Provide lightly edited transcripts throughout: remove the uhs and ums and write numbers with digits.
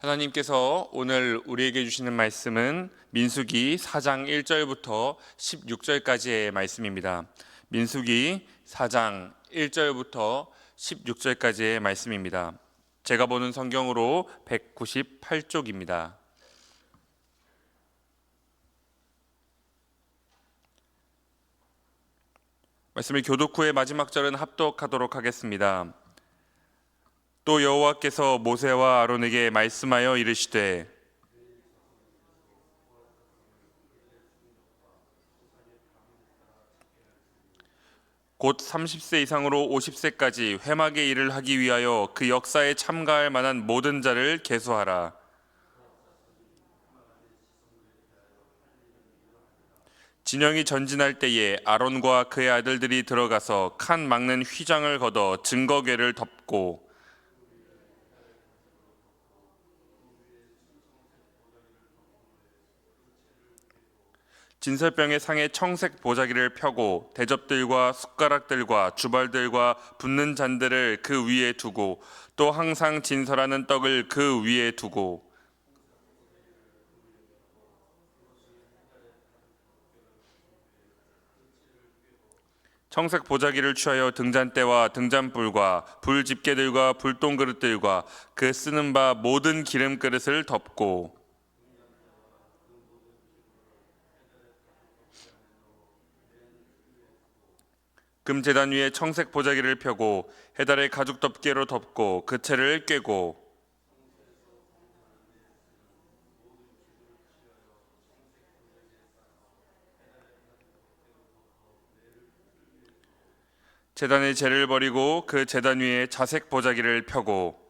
하나님께서 오늘 우리에게 주시는 말씀은 민수기 4장 1절부터 16절까지의 말씀입니다. 민수기 4장 1절부터 16절까지의 말씀입니다. 제가 보는 성경으로 198쪽입니다. 말씀을 교독 후에 마지막 절은 합독하도록 하겠습니다. 또 여호와께서 모세와 아론에게 말씀하여 이르시되 곧 30세 이상으로 50세까지 회막의 일을 하기 위하여 그 역사에 참가할 만한 모든 자를 계수하라. 진영이 전진할 때에 아론과 그의 아들들이 들어가서 칸 막는 휘장을 걷어 증거궤를 덮고 진설병의 상에 청색 보자기를 펴고 대접들과 숟가락들과 주발들과 붓는 잔들을 그 위에 두고 또 항상 진설하는 떡을 그 위에 두고 청색 보자기를 취하여 등잔대와 등잔불과 불 집게들과 불똥 그릇들과 그 쓰는 바 모든 기름 그릇을 덮고 금제단 위에 청색 보자기를 펴고 해달의 가죽 덮개로 덮고 그 채를 꿰고 제단의 재를 버리고 그 제단 위에 자색 보자기를 펴고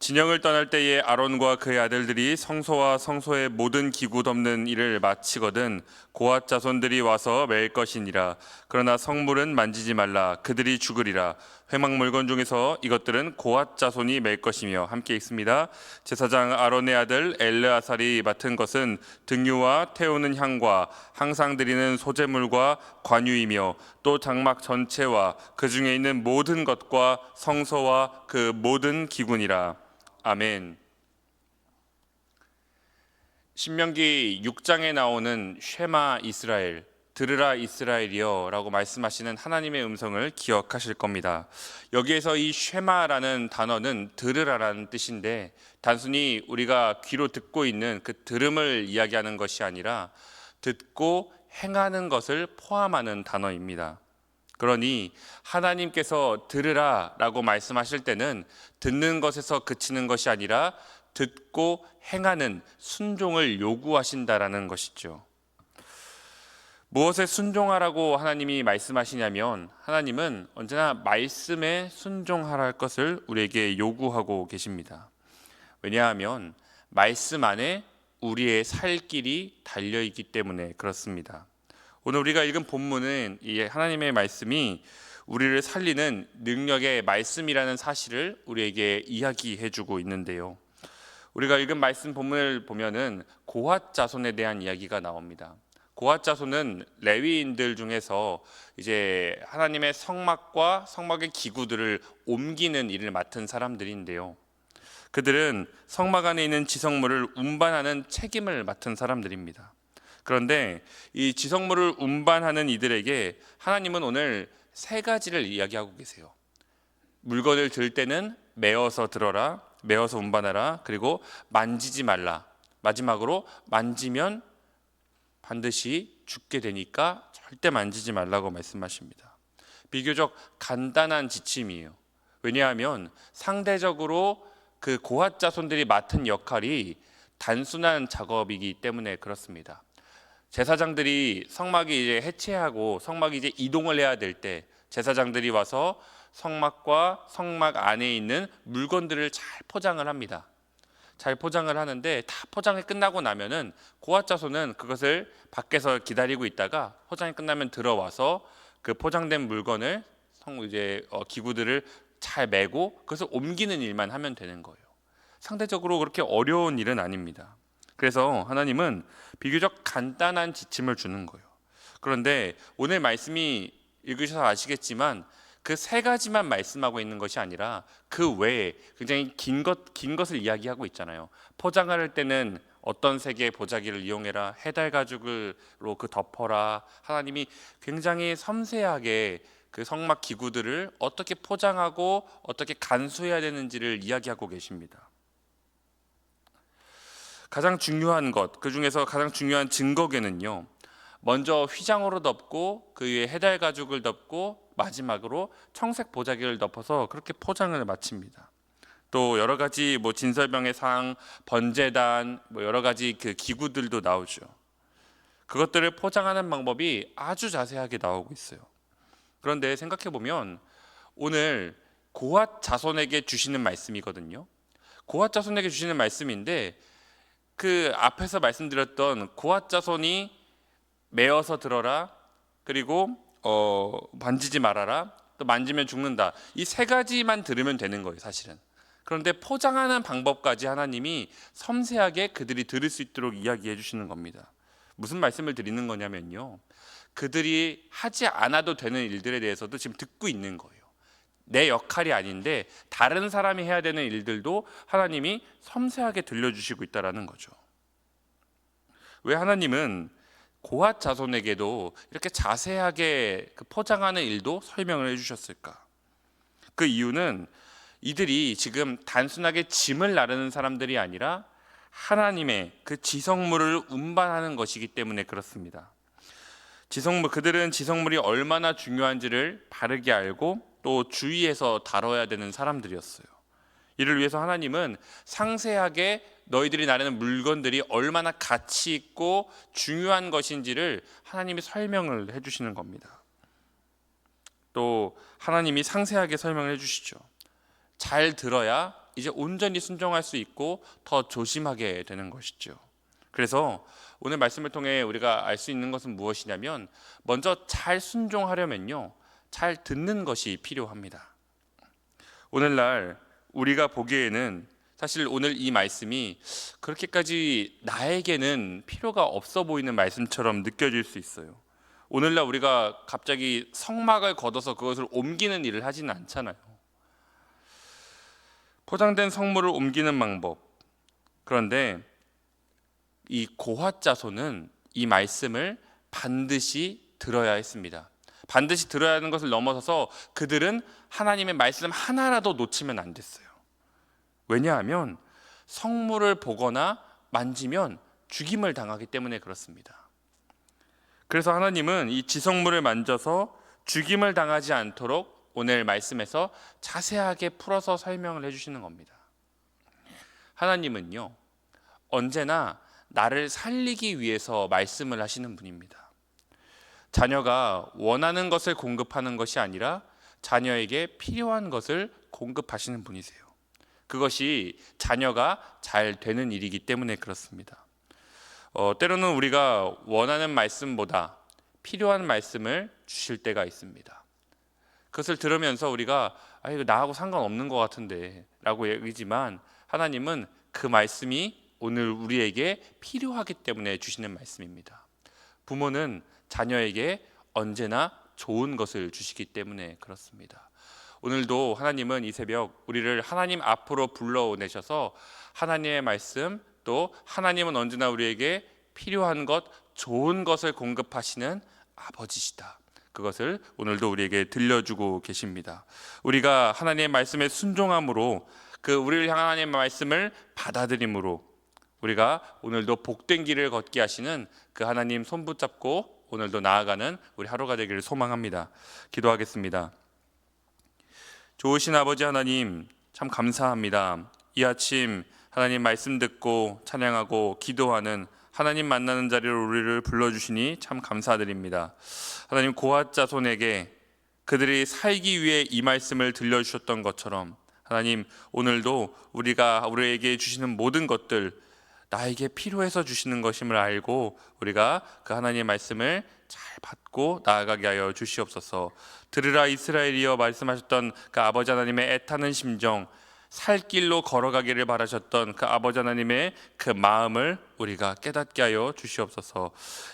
진영을 떠날 때에 아론과 그의 아들들이 성소와 성소의 모든 기구 덮는 일을 마치거든 고앗 자손들이 와서 맬 것이니라. 그러나 성물은 만지지 말라. 그들이 죽으리라. 회막 물건 중에서 이것들은 고앗 자손이 맬 것이며. 함께 읽습니다. 제사장 아론의 아들 엘르아살이 맡은 것은 등유와 태우는 향과 항상 드리는 소제물과 관유이며 또 장막 전체와 그 중에 있는 모든 것과 성소와 그 모든 기구니라. 아멘. 신명기 6장에 나오는 쉐마 이스라엘, 들으라 이스라엘이여 라고 말씀하시는 하나님의 음성을 기억하실 겁니다. 여기에서 이 쉐마라는 단어는 들으라라는 뜻인데 단순히 우리가 귀로 듣고 있는 그 들음을 이야기하는 것이 아니라 듣고 행하는 것을 포함하는 단어입니다. 그러니 하나님께서 들으라 라고 말씀하실 때는 듣는 것에서 그치는 것이 아니라 듣고 행하는 순종을 요구하신다라는 것이죠. 무엇에 순종하라고 하나님이 말씀하시냐면 하나님은 언제나 말씀에 순종하라 할 것을 우리에게 요구하고 계십니다. 왜냐하면 말씀 안에 우리의 살 길이 달려있기 때문에 그렇습니다. 오늘 우리가 읽은 본문은 이 하나님의 말씀이 우리를 살리는 능력의 말씀이라는 사실을 우리에게 이야기해주고 있는데요. 우리가 읽은 말씀 본문을 보면은 고핫 자손에 대한 이야기가 나옵니다. 고핫 자손은 레위인들 중에서 이제 하나님의 성막과 성막의 기구들을 옮기는 일을 맡은 사람들인데요. 그들은 성막 안에 있는 지성물을 운반하는 책임을 맡은 사람들입니다. 그런데 이 지성물을 운반하는 이들에게 하나님은 오늘 세 가지를 이야기하고 계세요. 물건을 들 때는 메어서 들어라, 메어서 운반하라, 그리고 만지지 말라. 마지막으로 만지면 반드시 죽게 되니까 절대 만지지 말라고 말씀하십니다. 비교적 간단한 지침이에요. 왜냐하면 상대적으로 그 고핫 자손들이 맡은 역할이 단순한 작업이기 때문에 그렇습니다. 제사장들이 성막이 이제 해체하고 성막이 이제 이동을 해야 될 때 제사장들이 와서 성막과 성막 안에 있는 물건들을 잘 포장을 합니다. 잘 포장을 하는데 다 포장이 끝나고 나면은 고핫 자손은 그것을 밖에서 기다리고 있다가 포장이 끝나면 들어와서 그 포장된 물건을 기구들을 잘 메고 그것을 옮기는 일만 하면 되는 거예요. 상대적으로 그렇게 어려운 일은 아닙니다. 그래서 하나님은 비교적 간단한 지침을 주는 거예요. 그런데 오늘 말씀이 읽으셔서 아시겠지만 그 세 가지만 말씀하고 있는 것이 아니라 그 외에 굉장히 긴 것을 이야기하고 있잖아요. 포장할 때는 어떤 색의 보자기를 이용해라, 해달 가죽으로 그 덮어라. 하나님이 굉장히 섬세하게 그 성막 기구들을 어떻게 포장하고 어떻게 간수해야 되는지를 이야기하고 계십니다. 가장 중요한 것, 그 중에서 가장 중요한 증거계는요, 먼저 휘장으로 덮고 그 위에 해달 가죽을 덮고 마지막으로 청색 보자기를 덮어서 그렇게 포장을 마칩니다. 또 여러 가지 진설병의 상, 번제단, 여러 가지 그 기구들도 나오죠. 그것들을 포장하는 방법이 아주 자세하게 나오고 있어요. 그런데 생각해 보면 오늘 고핫 자손에게 주시는 말씀이거든요. 고핫 자손에게 주시는 말씀인데 그 앞에서 말씀드렸던 고핫 자손이 메어서 들어라, 그리고 만지지 말아라, 또 만지면 죽는다. 이 세 가지만 들으면 되는 거예요, 사실은. 그런데 포장하는 방법까지 하나님이 섬세하게 그들이 들을 수 있도록 이야기해 주시는 겁니다. 무슨 말씀을 드리는 거냐면요, 그들이 하지 않아도 되는 일들에 대해서도 지금 듣고 있는 거예요. 내 역할이 아닌데 다른 사람이 해야 되는 일들도 하나님이 섬세하게 들려주시고 있다는 거죠. 왜 하나님은 고핫 자손에게도 이렇게 자세하게 그 포장하는 일도 설명을 해주셨을까? 그 이유는 이들이 지금 단순하게 짐을 나르는 사람들이 아니라 하나님의 그 지성물을 운반하는 것이기 때문에 그렇습니다. 그들은 지성물이 얼마나 중요한지를 바르게 알고 또 주의해서 다뤄야 되는 사람들이었어요. 이를 위해서 하나님은 상세하게 너희들이 나르는 물건들이 얼마나 가치 있고 중요한 것인지를 하나님이 설명을 해주시는 겁니다. 또 하나님이 상세하게 설명을 해주시죠. 잘 들어야 이제 온전히 순종할 수 있고 더 조심하게 되는 것이죠. 그래서 오늘 말씀을 통해 우리가 알 수 있는 것은 무엇이냐면, 먼저 잘 순종하려면요, 잘 듣는 것이 필요합니다. 오늘날 우리가 보기에는 사실 오늘 이 말씀이 그렇게까지 나에게는 필요가 없어 보이는 말씀처럼 느껴질 수 있어요. 오늘날 우리가 갑자기 성막을 걷어서 그것을 옮기는 일을 하지는 않잖아요. 포장된 성물을 옮기는 방법. 그런데 이 고핫 자손은 이 말씀을 반드시 들어야 했습니다. 반드시 들어야 하는 것을 넘어서서 그들은 하나님의 말씀 하나라도 놓치면 안 됐어요. 왜냐하면 성물을 보거나 만지면 죽임을 당하기 때문에 그렇습니다. 그래서 하나님은 이 지성물을 만져서 죽임을 당하지 않도록 오늘 말씀에서 자세하게 풀어서 설명을 해주시는 겁니다. 하나님은요, 언제나 나를 살리기 위해서 말씀을 하시는 분입니다. 자녀가 원하는 것을 공급하는 것이 아니라 자녀에게 필요한 것을 공급하시는 분이세요. 그것이 자녀가 잘 되는 일이기 때문에 그렇습니다. 때로는 우리가 원하는 말씀보다 필요한 말씀을 주실 때가 있습니다. 그것을 들으면서 우리가 이거 나하고 상관없는 것 같은데 라고 얘기지만, 하나님은 그 말씀이 오늘 우리에게 필요하기 때문에 주시는 말씀입니다. 부모는 자녀에게 언제나 좋은 것을 주시기 때문에 그렇습니다. 오늘도 하나님은 이 새벽 우리를 하나님 앞으로 불러내셔서 하나님의 말씀, 또 하나님은 언제나 우리에게 필요한 것, 좋은 것을 공급하시는 아버지시다, 그것을 오늘도 우리에게 들려주고 계십니다. 우리가 하나님의 말씀에 순종함으로, 그 우리를 향한 하나님의 말씀을 받아들임으로 우리가 오늘도 복된 길을 걷게 하시는 그 하나님 손 붙잡고 오늘도 나아가는 우리 하루가 되기를 소망합니다. 기도하겠습니다. 좋으신 아버지 하나님, 참 감사합니다. 이 아침 하나님 말씀 듣고 찬양하고 기도하는 하나님 만나는 자리로 우리를 불러주시니 참 감사드립니다. 하나님, 고핫 자손에게 그들이 살기 위해 이 말씀을 들려주셨던 것처럼 하나님, 오늘도 우리에게 주시는 모든 것들 나에게 필요해서 주시는 것임을 알고 우리가 그 하나님의 말씀을 잘 받고 나아가게 하여 주시옵소서. 들으라 이스라엘이여 말씀하셨던 그 아버지 하나님의 애타는 심정, 살 길로 걸어가기를 바라셨던 그 아버지 하나님의 그 마음을 우리가 깨닫게 하여 주시옵소서.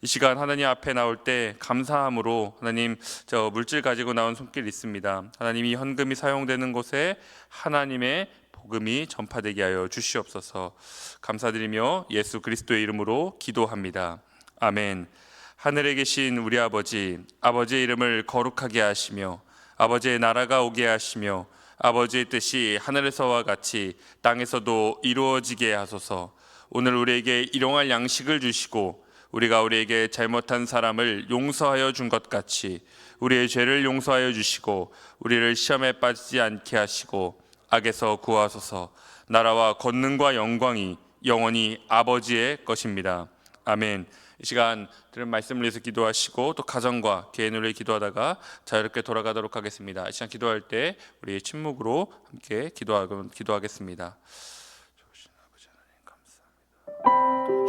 이 시간 하나님 앞에 나올 때 감사함으로, 하나님, 저 물질 가지고 나온 손길 있습니다. 하나님이 현금이 사용되는 곳에 하나님의 복음이 전파되게 하여 주시옵소서. 감사드리며 예수 그리스도의 이름으로 기도합니다. 아멘. 하늘에 계신 우리 아버지, 아버지의 이름을 거룩하게 하시며 아버지의 나라가 오게 하시며 아버지의 뜻이 하늘에서와 같이 땅에서도 이루어지게 하소서. 오늘 우리에게 일용할 양식을 주시고 우리가 우리에게 잘못한 사람을 용서하여 준 것 같이 우리의 죄를 용서하여 주시고 우리를 시험에 빠지지 않게 하시고 악에서 구하소서. 나라와 권능과 영광이 영원히 아버지의 것입니다. 아멘. 이 시간 들은 말씀을 위해서 기도하시고 또 가정과 개인을 위해 기도하다가 자유롭게 돌아가도록 하겠습니다. 이 시간 기도할 때 우리 침묵으로 함께 기도하겠습니다. 좋으신 아버지 하나님 감사합니다.